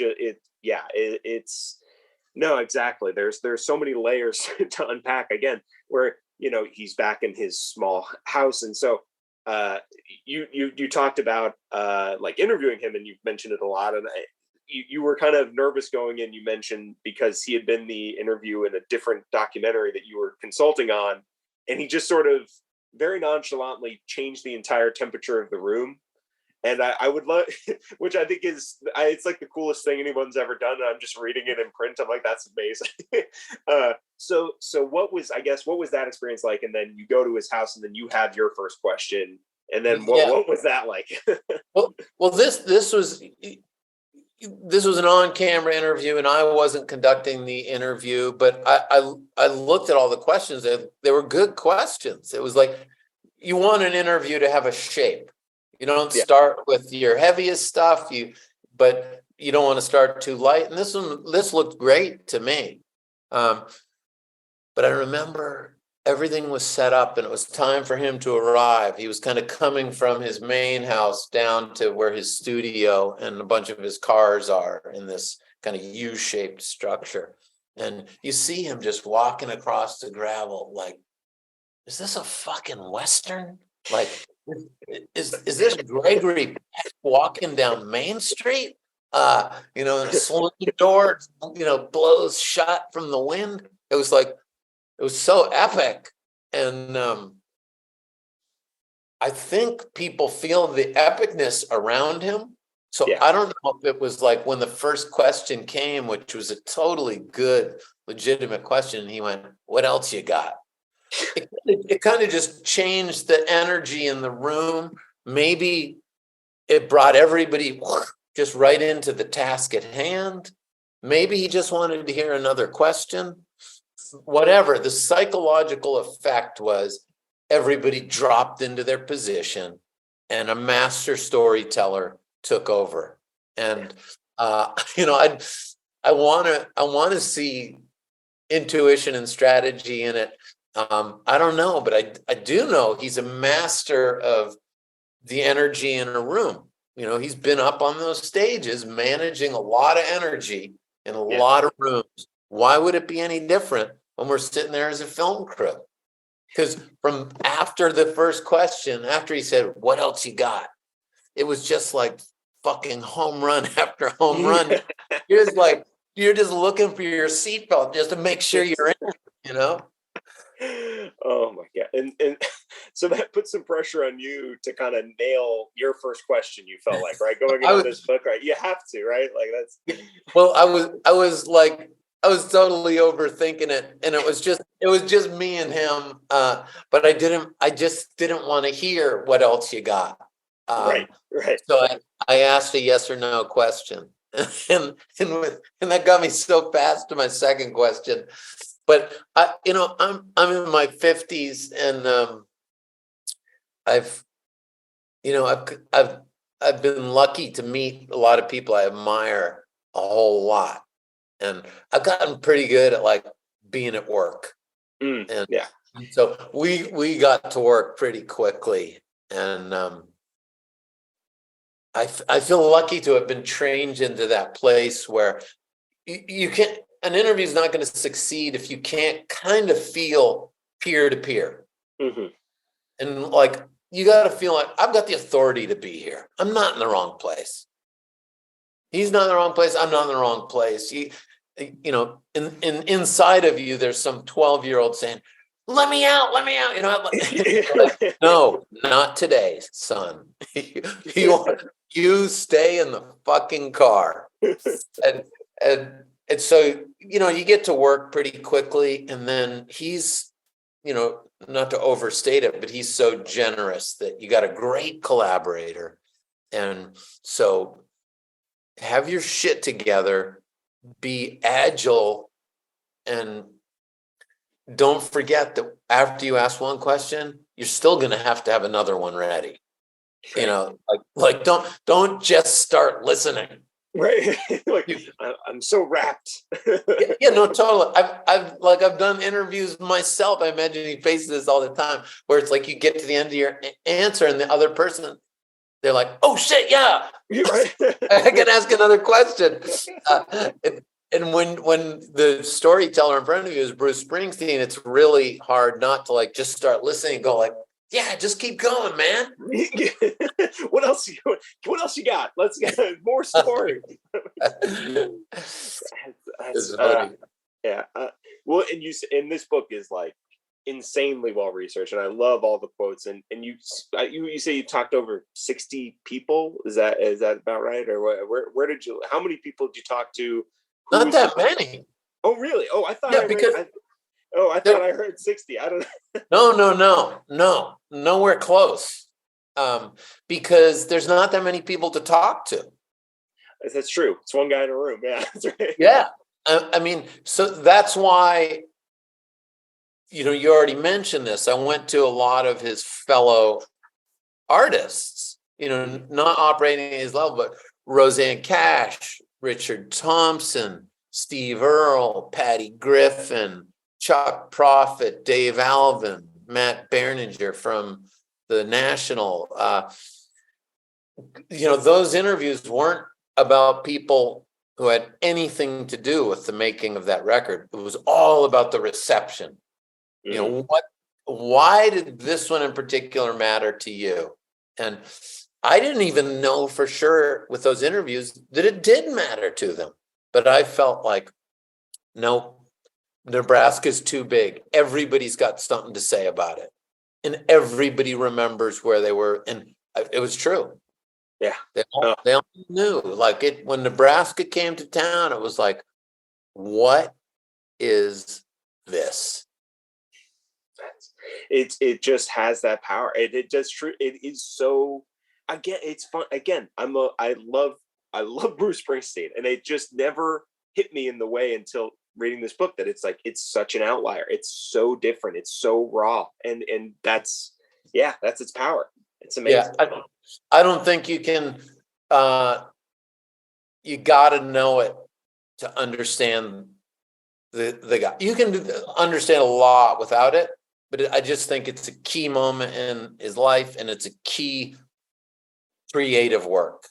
no, exactly. There's so many layers to unpack again, where, you know, he's back in his small house. And so you talked about like interviewing him, and you've mentioned it a lot. And you were kind of nervous going in, you mentioned, because he had been the interview in a different documentary that you were consulting on. And he just sort of very nonchalantly changed the entire temperature of the room. And I would love, which I think it's like the coolest thing anyone's ever done. And I'm just reading it in print. I'm like, that's amazing. So what was that experience like? And then you go to his house, and then you have your first question. And then what was that like? well, this was an on-camera interview, and I wasn't conducting the interview, but I looked at all the questions. They were good questions. It was like, you want an interview to have a shape. You don't start with your heaviest stuff, but you don't want to start too light. And this looked great to me. But I remember everything was set up, and it was time for him to arrive. He was kind of coming from his main house down to where his studio and a bunch of his cars are in this kind of U-shaped structure. And you see him just walking across the gravel like, is this a fucking Western? Like, is this Gregory Peck walking down Main Street? You know, and a swing door, you know, blows shut from the wind. It was so epic. And I think people feel the epicness around him. So I don't know if it was like when the first question came, which was a totally good, legitimate question, and he went, "What else you got?" It kind of just changed the energy in the room. Maybe it brought everybody just right into the task at hand. Maybe he just wanted to hear another question. Whatever, the psychological effect was everybody dropped into their position, and a master storyteller took over. And you know, I want to see intuition and strategy in it. I don't know, but I do know he's a master of the energy in a room. You know, he's been up on those stages managing a lot of energy in a lot of rooms. Why would it be any different when we're sitting there as a film crew? Because from after the first question, after he said, "What else you got?" it was just like fucking home run after home run. You're just looking for your seatbelt just to make sure you're in, you know? Oh my God. And so that puts some pressure on you to kind of nail your first question, you felt like, right? Going into this book, right? You have to, right? Like that's well, I was totally overthinking it, and it was just me and him. But I just didn't want to hear what else you got. Right. So I asked a yes or no question. and that got me so fast to my second question. But I'm in my 50s, and I've been lucky to meet a lot of people I admire a whole lot, and I've gotten pretty good at like being at work. And yeah. so we got to work pretty quickly, and I feel lucky to have been trained into that place where you can't. An interview is not going to succeed if you can't kind of feel peer to peer, and like you got to feel like I've got the authority to be here. I'm not in the wrong place. He's not in the wrong place. I'm not in the wrong place. Inside of you, there's some 12-year-old saying, let me out. Like, no, not today, son. You stay in the fucking car. And so, you get to work pretty quickly, and then he's, not to overstate it, but he's so generous that you got a great collaborator. And so have your shit together, be agile, and don't forget that after you ask one question, you're still going to have another one ready. Like don't just start listening. Right. Like, I'm so wrapped. No, totally. I've done interviews myself. I imagine you face this all the time, where it's like you get to the end of your answer and the other person, they're like, oh shit, yeah. Right. I can ask another question. And when the storyteller in front of you is Bruce Springsteen, it's really hard not to like just start listening and go like, yeah, just keep going, man. What else you got? Let's get more story. Yeah. Well, and this book is like insanely well researched, and I love all the quotes. And you say you talked over 60 people. Is that about right? Or how many people did you talk to? Not that many. Oh, really? Oh, I thought I thought I heard 60. I don't know. No, nowhere close. Because there's not that many people to talk to. That's true. It's one guy in a room. Yeah, that's right. Yeah. I mean, so that's why, you already mentioned this. I went to a lot of his fellow artists, not operating at his level, but Roseanne Cash, Richard Thompson, Steve Earle, Patty Griffin, Chuck Prophet, Dave Alvin, Matt Berninger from the National. Those interviews weren't about people who had anything to do with the making of that record. It was all about the reception. Why did this one in particular matter to you? And I didn't even know for sure with those interviews that it did matter to them. But I felt like, no, Nebraska's too big. Everybody's got something to say about it. And everybody remembers where they were. And it was true. Yeah. They all knew. Like when Nebraska came to town, it was like, what is this? It just has that power. It just true. It is so. Again, it's fun. Again, I love Bruce Springsteen, and it just never hit me in the way until reading this book that it's like it's such an outlier. It's so different. It's so raw, and that's its power. It's amazing. Yeah, I don't think you can. You got to know it to understand the guy. You can understand a lot without it, but I just think it's a key moment in his life, and it's a key creative work.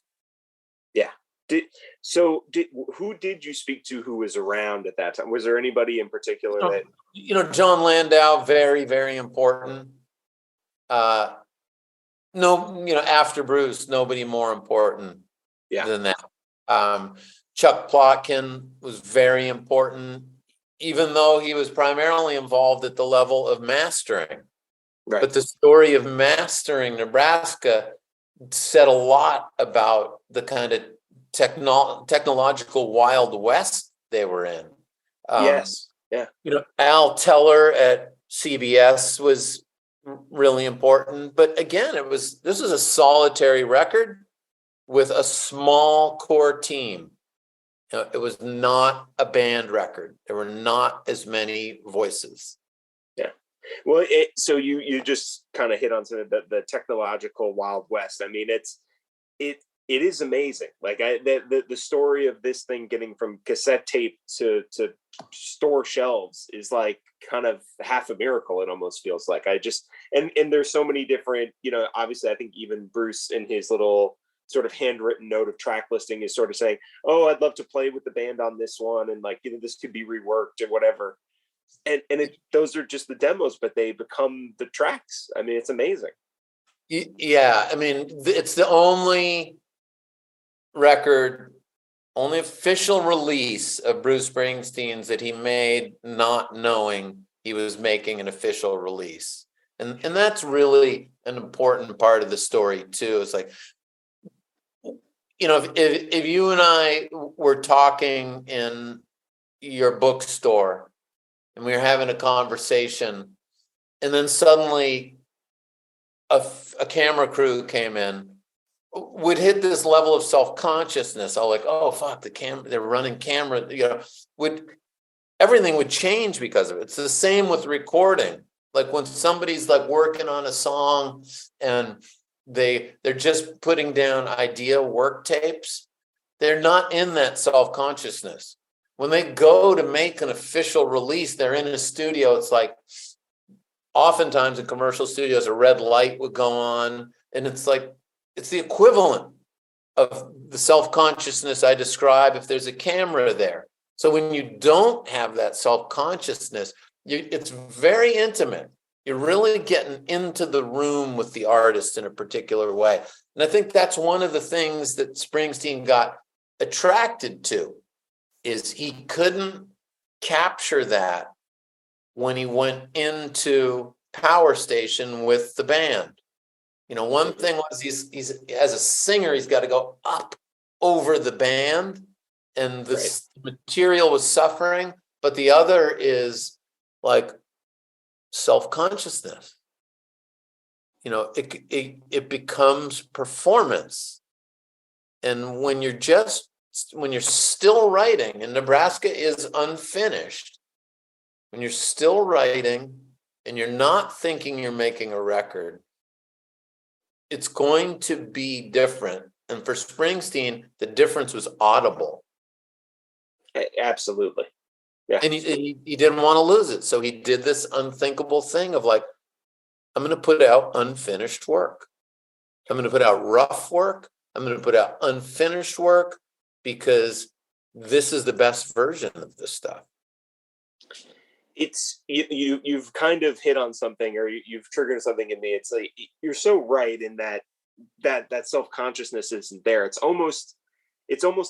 Yeah. Who did you speak to who was around at that time? Was there anybody in particular that John Landau, very, very important. After Bruce, nobody more important than that. Chuck Plotkin was very important, even though he was primarily involved at the level of mastering. Right. But the story of mastering Nebraska said a lot about the kind of technological Wild West they were in. Yes. Yeah. Al Teller at CBS was really important. But again, this was a solitary record with a small core team. It was not a band record. There were not as many voices. Yeah. Well, so you just kind of hit on some of the technological Wild West. I mean, it is amazing. Like the story of this thing getting from cassette tape to store shelves is like kind of half a miracle. It almost feels like. And there's so many different, obviously I think even Bruce in his little sort of handwritten note of track listing is sort of saying, oh, I'd love to play with the band on this one, and like, this could be reworked or whatever. And those are just the demos, but they become the tracks. I mean, it's amazing. Yeah, I mean, it's the only official release of Bruce Springsteen's that he made not knowing he was making an official release. And that's really an important part of the story too. It's like, if you and I were talking in your bookstore and we were having a conversation, and then suddenly a camera crew came in, would hit this level of self-consciousness. I was like, oh fuck, the camera, they're running camera, everything would change because of it. It's the same with recording. Like when somebody's like working on a song and they're just putting down idea work tapes, they're not in that self-consciousness. When they go to make an official release, they're in a studio. It's like, oftentimes in commercial studios, a red light would go on, and it's like, it's the equivalent of the self-consciousness I describe if there's a camera there. So when you don't have that self-consciousness, it's very intimate. You're really getting into the room with the artist in a particular way. And I think that's one of the things that Springsteen got attracted to, is he couldn't capture that when he went into Power Station with the band. One thing was he's as a singer, he's got to go up over the band, and the material was suffering. But the other is like self-consciousness. It becomes performance. And when you're still writing, and Nebraska is unfinished, when you're still writing and you're not thinking you're making a record, it's going to be different. And for Springsteen, the difference was audible. Absolutely. Yeah. And he didn't want to lose it. So he did this unthinkable thing of like, I'm going to put out unfinished work. I'm going to put out rough work. I'm going to put out unfinished work, because this is the best version of this stuff. It's you've kind of hit on something, or you've triggered something in me. It's like, you're so right in that self-consciousness isn't there. It's almost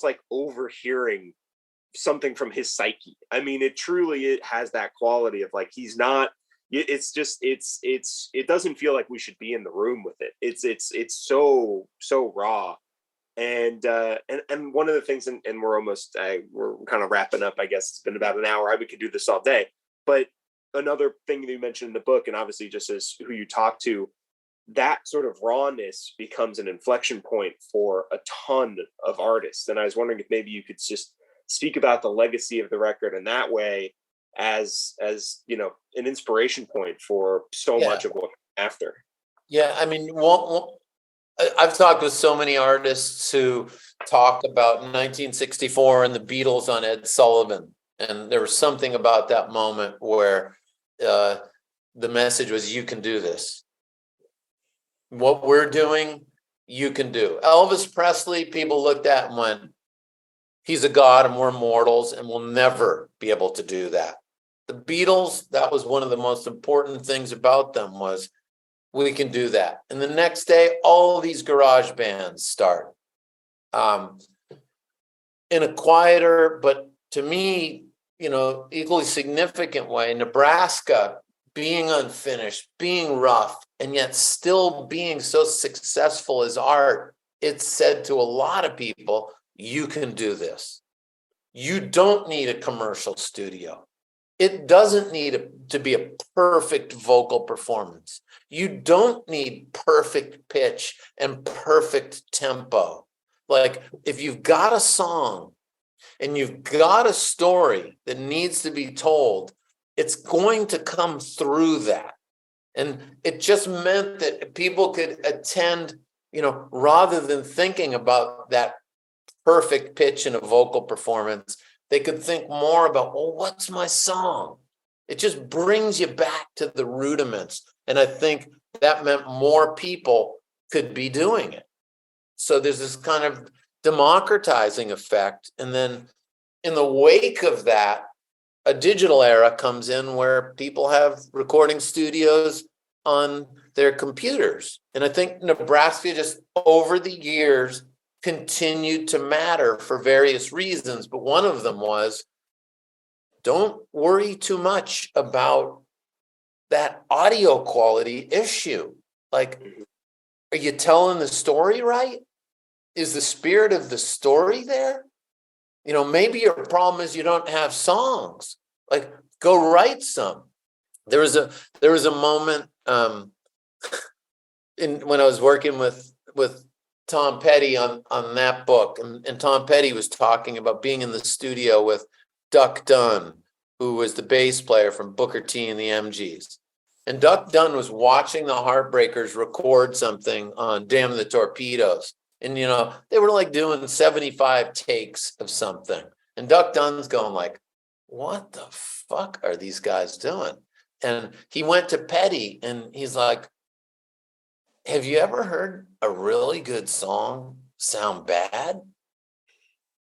like overhearing something from his psyche. I mean, it has that quality of like, he's not, it's just, it doesn't feel like we should be in the room with it. It's so raw. And one of the things, and we're kind of wrapping up, I guess it's been about an hour. We could do this all day. But another thing that you mentioned in the book, and obviously just as who you talk to, that sort of rawness becomes an inflection point for a ton of artists. And I was wondering if maybe you could just speak about the legacy of the record in that way, as an inspiration point for so much of what after. Yeah, I mean, I've talked with so many artists who talk about 1964 and the Beatles on Ed Sullivan. And there was something about that moment where the message was, you can do this. What we're doing, you can do. Elvis Presley, people looked at and went, he's a god and we're mortals and we'll never be able to do that. The Beatles, that was one of the most important things about them, was we can do that. And the next day, all these garage bands start. In a quieter, but to me, equally significant way, Nebraska being unfinished, being rough, and yet still being so successful as art, it said to a lot of people, you can do this. You don't need a commercial studio. It doesn't need to be a perfect vocal performance. You don't need perfect pitch and perfect tempo. Like, if you've got a song and you've got a story that needs to be told, it's going to come through that. And it just meant that people could attend, rather than thinking about that perfect pitch in a vocal performance, they could think more about, well, what's my song? It just brings you back to the rudiments. And I think that meant more people could be doing it. So there's this kind of democratizing effect. And then in the wake of that, a digital era comes in where people have recording studios on their computers. And I think Nebraska just over the years continued to matter for various reasons. But one of them was, don't worry too much about that audio quality issue. Like, are you telling the story right? Is the spirit of the story there? Maybe your problem is you don't have songs. Like, go write some. There was a moment when I was working with Tom Petty on that book, and Tom Petty was talking about being in the studio with Duck Dunn, who was the bass player from Booker T and the MGs. And Duck Dunn was watching the Heartbreakers record something on Damn the Torpedoes. And, they were like doing 75 takes of something. And Duck Dunn's going like, what the fuck are these guys doing? And he went to Petty and he's like, have you ever heard a really good song sound bad?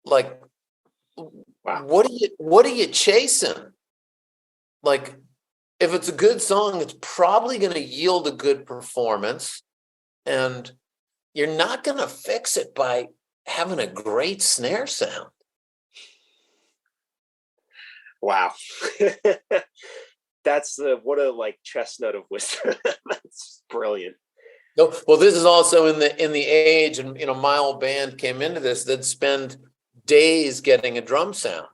Like, wow. What are you chasing? Like, if it's a good song, it's probably going to yield a good performance. And you're not going to fix it by having a great snare sound. Wow. That's what a chestnut of wisdom. That's brilliant. No, well, this is also in the age, and my old band came into this, they'd spend days getting a drum sound.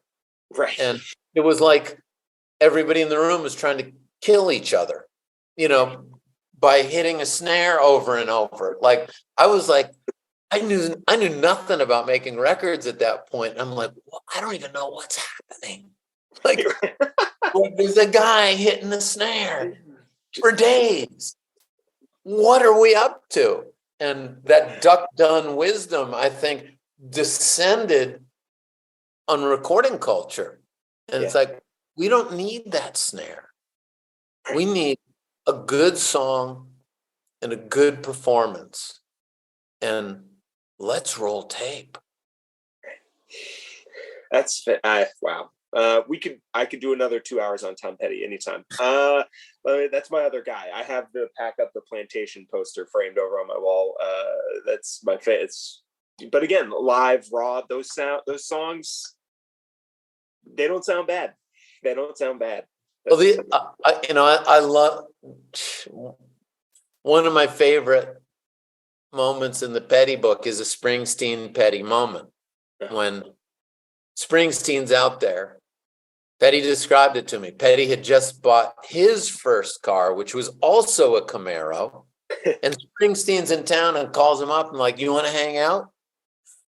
Right. And it was like everybody in the room was trying to kill each other, by hitting a snare over and over. Like, I was like, I knew nothing about making records at that point. I'm like, well, I don't even know what's happening. Like, there's a guy hitting the snare for days. What are we up to? And that Duck Dunn wisdom, I think, descended on recording culture. And it's like, we don't need that snare. We need a good song and a good performance. And let's roll tape. That's wow. I could do another 2 hours on Tom Petty anytime. That's my other guy. I have the Pack Up the Plantation poster framed over on my wall. That's my favorite. But again, live, raw, those songs, they don't sound bad. They don't sound bad. Well, I love one of my favorite moments in the Petty book is a Springsteen Petty moment. When Springsteen's out there, Petty described it to me. Petty had just bought his first car, which was also a Camaro. And Springsteen's in town and calls him up and like, you want to hang out?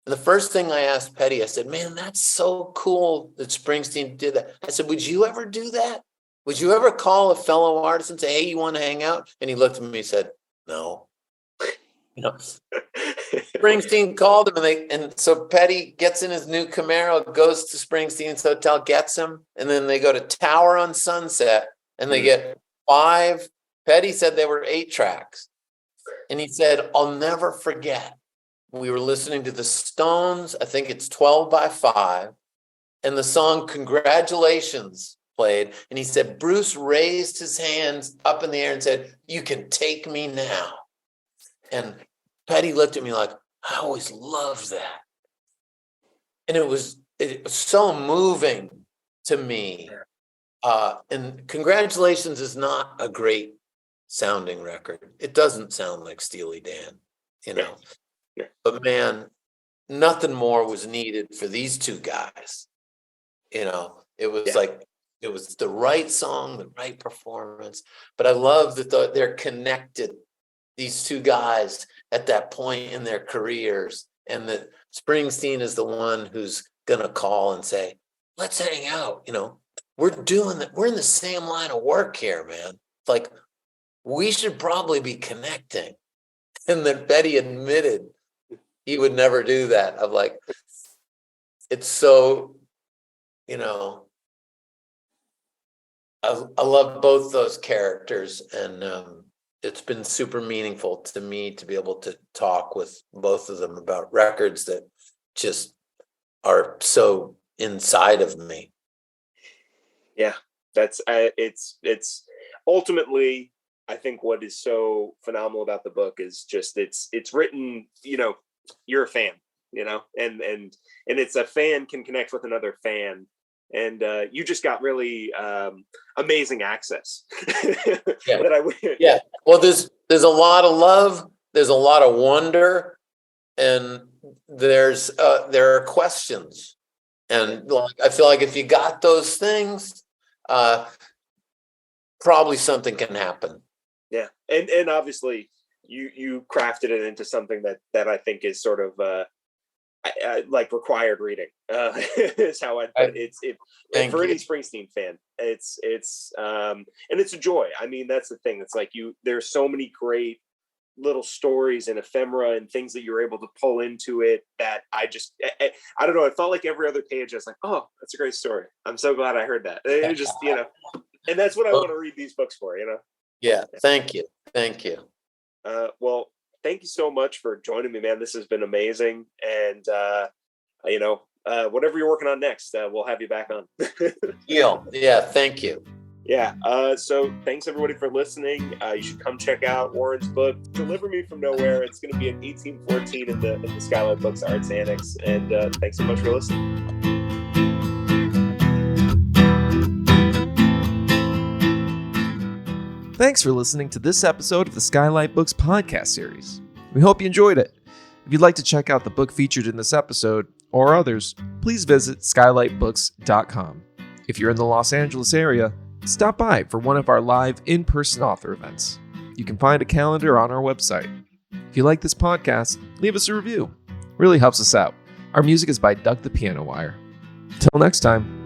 And the first thing I asked Petty, I said, man, that's so cool that Springsteen did that. I said, would you ever do that? Would you ever call a fellow artist and say, hey, you want to hang out? And he looked at me and said, no. Springsteen called him and so Petty gets in his new Camaro, goes to Springsteen's hotel, gets him, and then they go to Tower on Sunset and they get 5. Petty said they were 8 tracks. And he said, I'll never forget. We were listening to the Stones, I think it's 12 by 5, and the song Congratulations played. And he said, Bruce raised his hands up in the air and said, you can take me now. And Petty looked at me like, I always loved that. And it was so moving to me. And Congratulations is not a great sounding record. It doesn't sound like Steely Dan, Yeah. But man, nothing more was needed for these two guys. It was like, it was the right song, the right performance. But I love that they're connected, these two guys at that point in their careers, and that Springsteen is the one who's going to call and say, let's hang out. We're doing that. We're in the same line of work here, man. Like, we should probably be connecting. And then Betty admitted he would never do that. I'm like, it's so, I love both those characters, and it's been super meaningful to me to be able to talk with both of them about records that just are so inside of me. Yeah, it's ultimately, I think what is so phenomenal about the book is just it's written, you're a fan, and it's a fan can connect with another fan. And you just got really amazing access. Yeah. Well, there's a lot of love. There's a lot of wonder, and there are questions. And I feel like if you got those things, probably something can happen. Yeah, and obviously you crafted it into something that I think is sort of like required reading. Is how I put it. For any Springsteen fan, it's and it's a joy. I mean, that's the thing. It's like there's so many great little stories and ephemera and things that you're able to pull into it that I don't know. It felt like every other page I was like, oh, that's a great story. I'm so glad I heard that. It just, and that's what I want to read these books for, Yeah. Thank you. Well, thank you so much for joining me, man. This has been amazing. And, whatever you're working on next, we'll have you back on. Yeah. Thank you. Yeah. So thanks everybody for listening. You should come check out Warren's book, Deliver Me From Nowhere. It's going to be in 1814 in the SKYLIT Books Arts Annex. And thanks so much for listening. Thanks for listening to this episode of the SKYLIT Books podcast series. We hope you enjoyed it. If you'd like to check out the book featured in this episode or others, please visit skylitbooks.com. If you're in the Los Angeles area, stop by for one of our live in-person author events. You can find a calendar on our website. If you like this podcast, leave us a review. It really helps us out. Our music is by Doug the Piano Wire. Till next time.